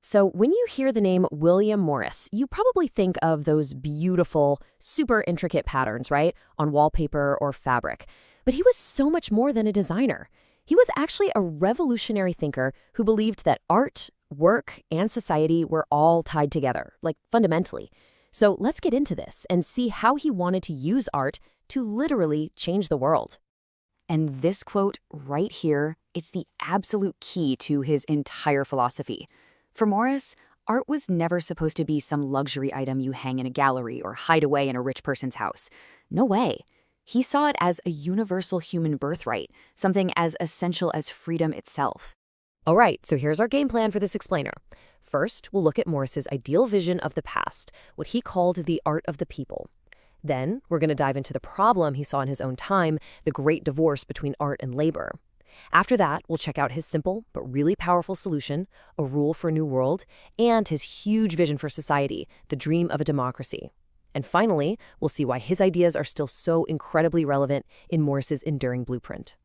So, when you hear the name William Morris, you probably think of those beautiful, super intricate patterns, right? On wallpaper or fabric. But he was so much more than a designer. He was actually a revolutionary thinker who believed that art, work, and society were all tied together, like fundamentally. So, let's get into this and see how he wanted to use art to literally change the world. And this quote right here, it's the absolute key to his entire philosophy. For Morris, art was never supposed to be some luxury item you hang in a gallery or hide away in a rich person's house. No way. He saw it as a universal human birthright, something as essential as freedom itself. All right, so here's our game plan for this explainer. First, we'll look at Morris's ideal vision of the past, what he called the art of the people. Then, we're going to dive into the problem he saw in his own time, the great divorce between art and labor. After that, we'll check out his simple but really powerful solution, a rule for a new world, and his huge vision for society, the dream of a democracy. And finally, we'll see why his ideas are still so incredibly relevant in Morris's enduring blueprint.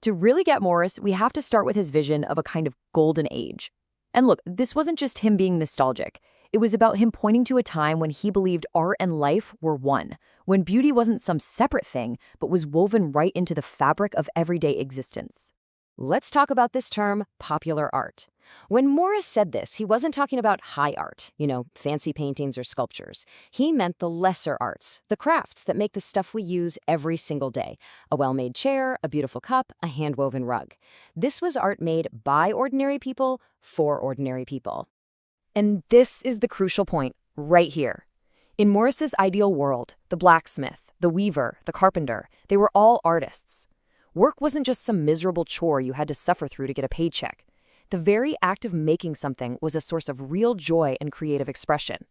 To really get Morris, we have to start with his vision of a kind of golden age. And look, this wasn't just him being nostalgic. It was about him pointing to a time when he believed art and life were one, when beauty wasn't some separate thing, but was woven right into the fabric of everyday existence. Let's talk about this term, popular art. When Morris said this, he wasn't talking about high art, fancy paintings or sculptures. He meant the lesser arts, the crafts that make the stuff we use every single day. A well-made chair, a beautiful cup, a hand-woven rug. This was art made by ordinary people for ordinary people. And this is the crucial point, right here. In Morris's ideal world, the blacksmith, the weaver, the carpenter, they were all artists. Work wasn't just some miserable chore you had to suffer through to get a paycheck. The very act of making something was a source of real joy and creative expression.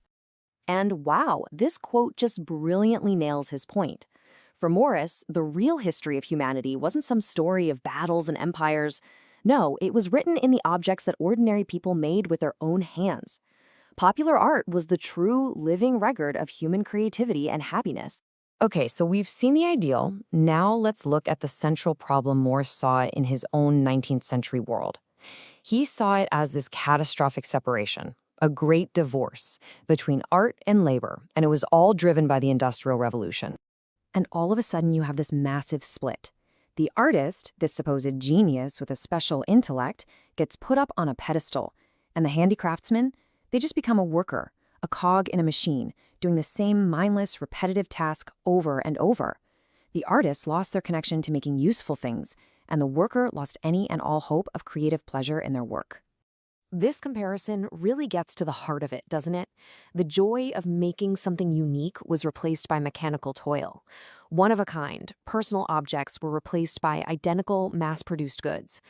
And wow, this quote just brilliantly nails his point. For Morris, the real history of humanity wasn't some story of battles and empires. No, it was written in the objects that ordinary people made with their own hands. Popular art was the true living record of human creativity and happiness. Okay, so we've seen the ideal. Now let's look at the central problem Morris saw in his own 19th century world. He saw it as this catastrophic separation, a great divorce between art and labor, and it was all driven by the Industrial Revolution. And all of a sudden you have this massive split. The artist, this supposed genius with a special intellect, gets put up on a pedestal, and the handicraftsman, they just become a worker, a cog in a machine, doing the same mindless, repetitive task over and over. The artists lost their connection to making useful things, and the worker lost any and all hope of creative pleasure in their work. This comparison really gets to the heart of it, doesn't it? The joy of making something unique was replaced by mechanical toil. One-of-a-kind, personal objects were replaced by identical, mass-produced goods.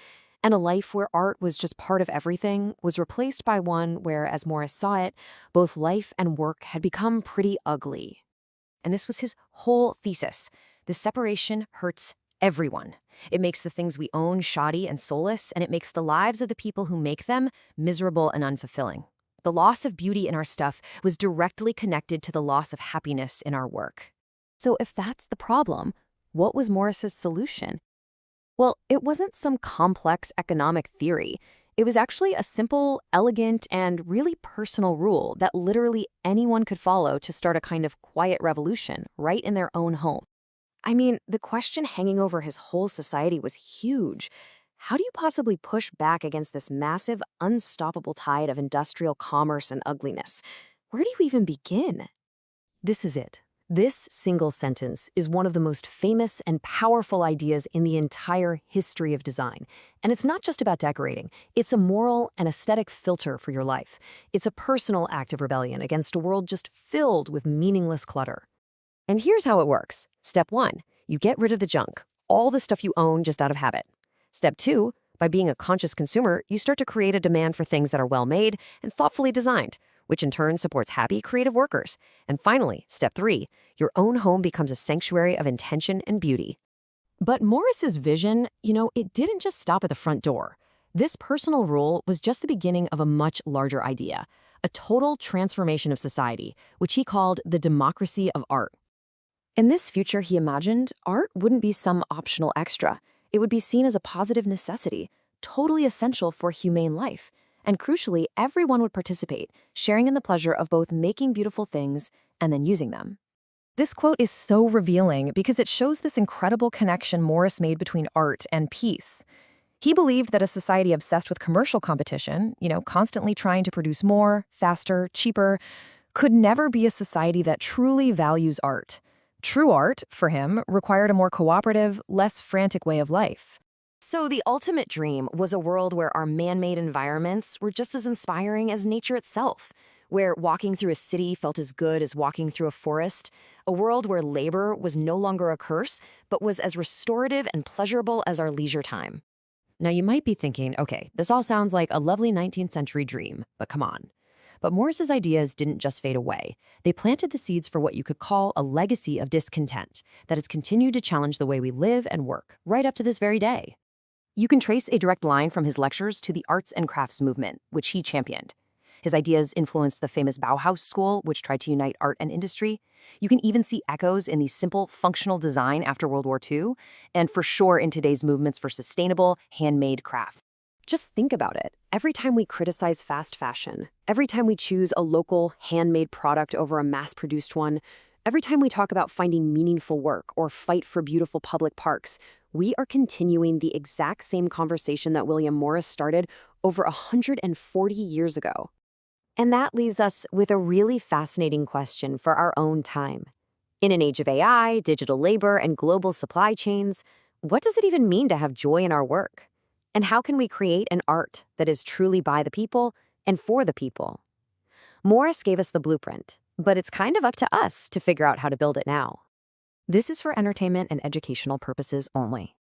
And a life where art was just part of everything was replaced by one where, as Morris saw it, both life and work had become pretty ugly. And this was his whole thesis. The separation hurts everyone. It makes the things we own shoddy and soulless, and it makes the lives of the people who make them miserable and unfulfilling. The loss of beauty in our stuff was directly connected to the loss of happiness in our work. So if that's the problem, what was Morris's solution? Well, it wasn't some complex economic theory. It was actually a simple, elegant, and really personal rule that literally anyone could follow to start a kind of quiet revolution right in their own home. I mean, the question hanging over his whole society was huge. How do you possibly push back against this massive, unstoppable tide of industrial commerce and ugliness? Where do you even begin? This is it. This single sentence is one of the most famous and powerful ideas in the entire history of design. And it's not just about decorating. It's a moral and aesthetic filter for your life. It's a personal act of rebellion against a world just filled with meaningless clutter. And here's how it works. Step 1, you get rid of the junk, all the stuff you own just out of habit. Step 2, by being a conscious consumer, you start to create a demand for things that are well-made and thoughtfully designed, which in turn supports happy, creative workers. And finally, step 3, your own home becomes a sanctuary of intention and beauty. But Morris's vision, it didn't just stop at the front door. This personal rule was just the beginning of a much larger idea, a total transformation of society, which he called the democracy of art. In this future he imagined, art wouldn't be some optional extra. It would be seen as a positive necessity, totally essential for humane life. And crucially, everyone would participate, sharing in the pleasure of both making beautiful things and then using them. This quote is so revealing because it shows this incredible connection Morris made between art and peace. He believed that a society obsessed with commercial competition, constantly trying to produce more, faster, cheaper, could never be a society that truly values art. True art, for him, required a more cooperative, less frantic way of life. So the ultimate dream was a world where our man-made environments were just as inspiring as nature itself, where walking through a city felt as good as walking through a forest, a world where labor was no longer a curse, but was as restorative and pleasurable as our leisure time. Now you might be thinking, okay, this all sounds like a lovely 19th century dream, but come on. But Morris's ideas didn't just fade away. They planted the seeds for what you could call a legacy of discontent that has continued to challenge the way we live and work, right up to this very day. You can trace a direct line from his lectures to the arts and crafts movement, which he championed. His ideas influenced the famous Bauhaus school, which tried to unite art and industry. You can even see echoes in the simple, functional design after World War II, and for sure in today's movements for sustainable, handmade craft. Just think about it. Every time we criticize fast fashion, every time we choose a local, handmade product over a mass-produced one, every time we talk about finding meaningful work or fight for beautiful public parks, we are continuing the exact same conversation that William Morris started over 140 years ago. And that leaves us with a really fascinating question for our own time. In an age of AI, digital labor, and global supply chains, what does it even mean to have joy in our work? And how can we create an art that is truly by the people and for the people? Morris gave us the blueprint, but it's kind of up to us to figure out how to build it now. This is for entertainment and educational purposes only.